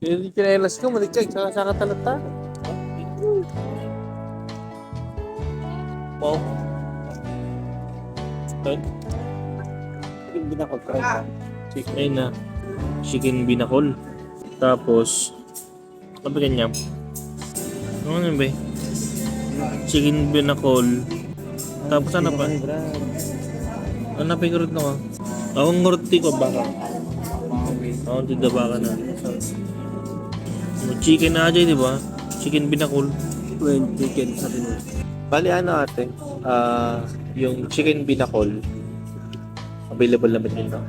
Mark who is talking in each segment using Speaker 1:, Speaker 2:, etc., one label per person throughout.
Speaker 1: Hindi kinelas ko, maligkag, saka talata. Wow. Ito. Chicken binakol, try ka. Chicken na. Chicken binakol. Tapos, ano ba ganyan? Ano ba? Chicken binakol. Tapos ano pa? Ano pa yung na ko? Akong ngurti ko baka. Akong tiga baka na. Chicken na aja, di ba? Chicken binakol. Chicken sa rin. Bali ano ate? Yung chicken binakol. Available naman yun, no?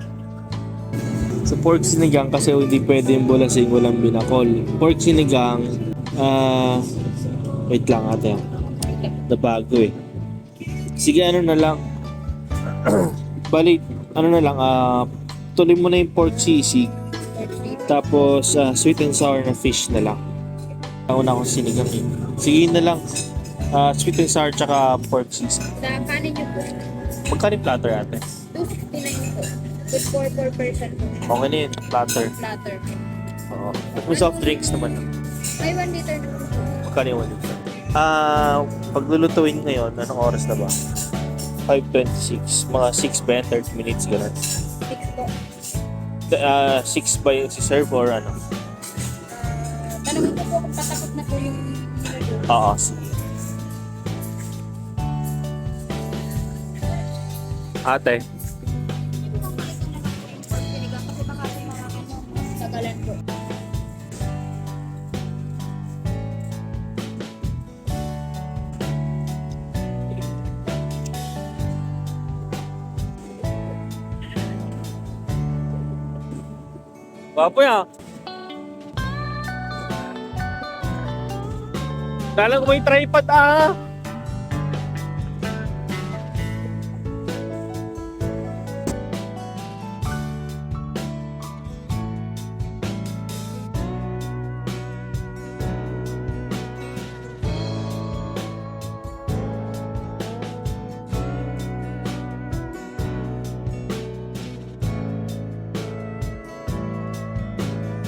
Speaker 1: So pork sinigang kasi hindi pwede yung bulasing walang binakol. Pork sinigang, wait lang ate. Nabago eh. Sige ano na lang. Bali, ano na lang, tuloy mo na yung pork sisig. Tapos sweet and sour na fish na lang. Nauna akong sinigang eh. Sige na lang. Sweet and sour tsaka pork sisig.
Speaker 2: Sa kanin niyo po,
Speaker 1: Magkano yung platter ate?
Speaker 2: 259 po. With 4 person po.
Speaker 1: Okay na yun, platter.
Speaker 2: Platter.
Speaker 1: Oo. May soft drinks naman.
Speaker 2: May 1 liter naman po.
Speaker 1: Magkano yung 1 liter? Paglulutuin ngayon, anong oras na ba? 5:26. Mga 6 ba yan? 30 minutes, gano'n.
Speaker 2: 6 po.
Speaker 1: 6 ba yung si serve or ano?
Speaker 2: Tanongin ko po kung patapos na po yung
Speaker 1: Oo, sige. Ate,
Speaker 2: sinigang kasi baka po mga tagalan po.
Speaker 1: gwapo yan. Kala ko may tripod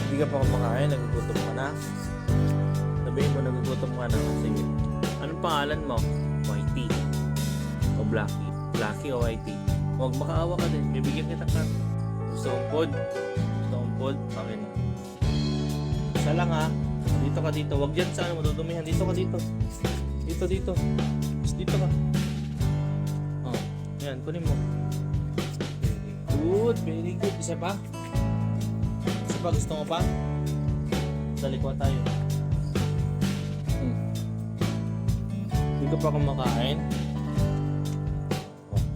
Speaker 1: Hindi ka pa kumakain, nagugutom ka na. Sabihin mo, nagugutom ka na. Sige. Anong pangalan mo? Whitey. O Blacky? Blacky o Whitey? Huwag makaawa ka din. Bibigyan kita ka. Gusto kong pod? Gusto kong pod? Pakin. Isa lang ha. Dito ka dito. Huwag dyan sa ano, matutumihan. Dito ka dito. Dito. Mas dito ka. Oh. Yan, kunin mo. Very good. Isa pa? Isa pa? Gusto mo pa? Dalikuan tayo. Hindi ka pa kumakain.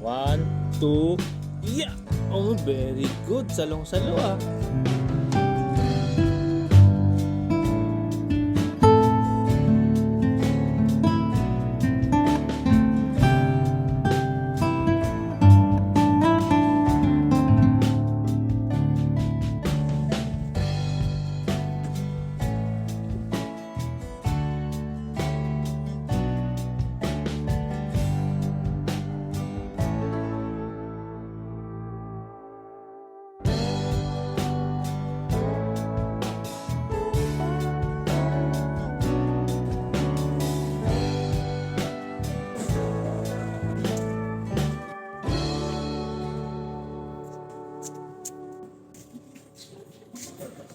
Speaker 1: 1, 2, yeah! Oh, very good. Salong-salo ah.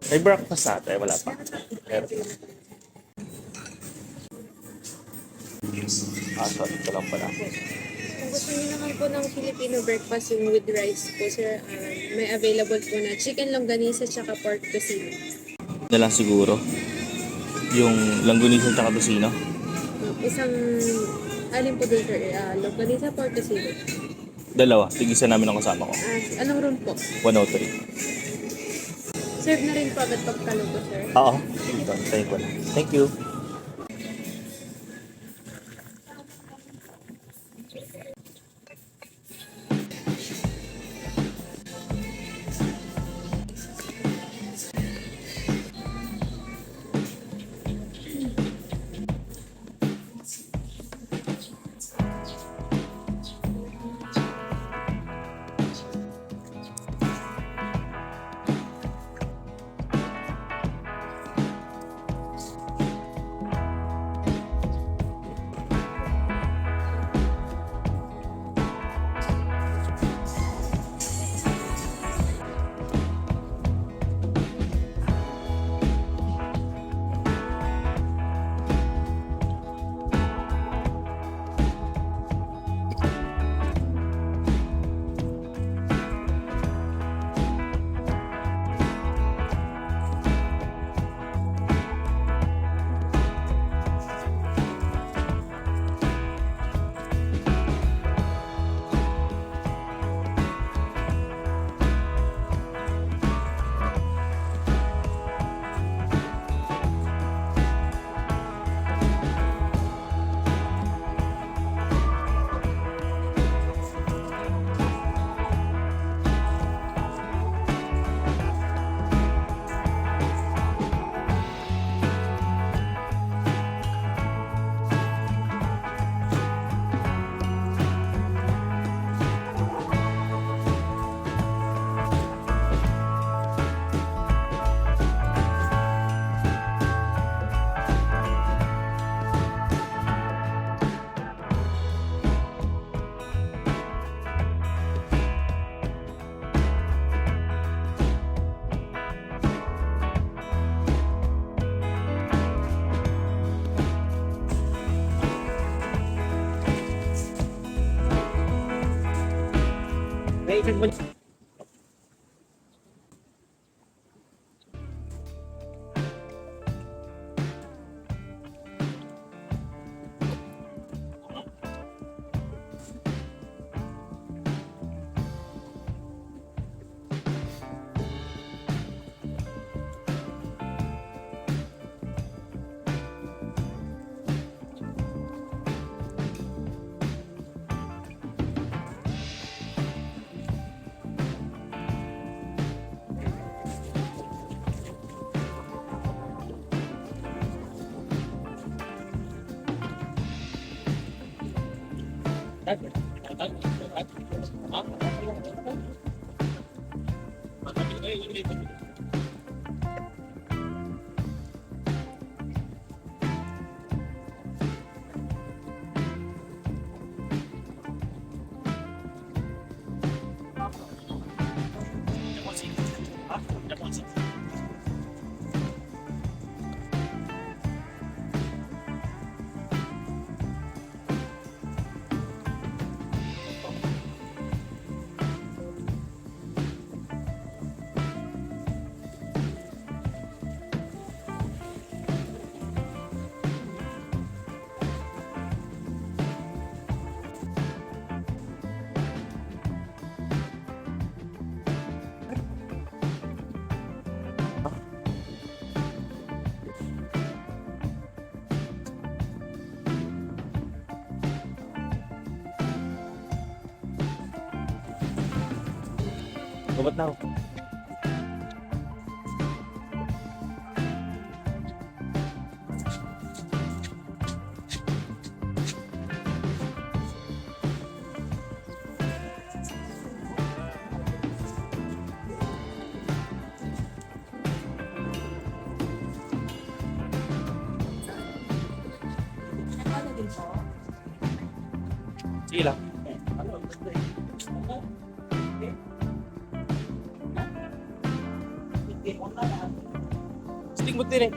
Speaker 1: May breakfast natin. Wala pa. Meron. Sorry. Ito lang pala.
Speaker 2: Kung gusto niyo naman po ng Filipino breakfast yung with rice po, sir, may available po na chicken longganisa tsaka pork tocino.
Speaker 1: Na lang siguro. Yung langgunisa at tocino.
Speaker 2: Isang, alin po doon, sir? Longganisa, pork tocino.
Speaker 1: Dalawa. Tigisa namin ang kasama ko.
Speaker 2: Anong room po?
Speaker 1: 103.
Speaker 2: Serve na rin po agad pagkaluto, sir.
Speaker 1: Oo. Ito. Thank you. Thank you. Check mo. Gubat na ako. Sige lang. Sting mo din eh.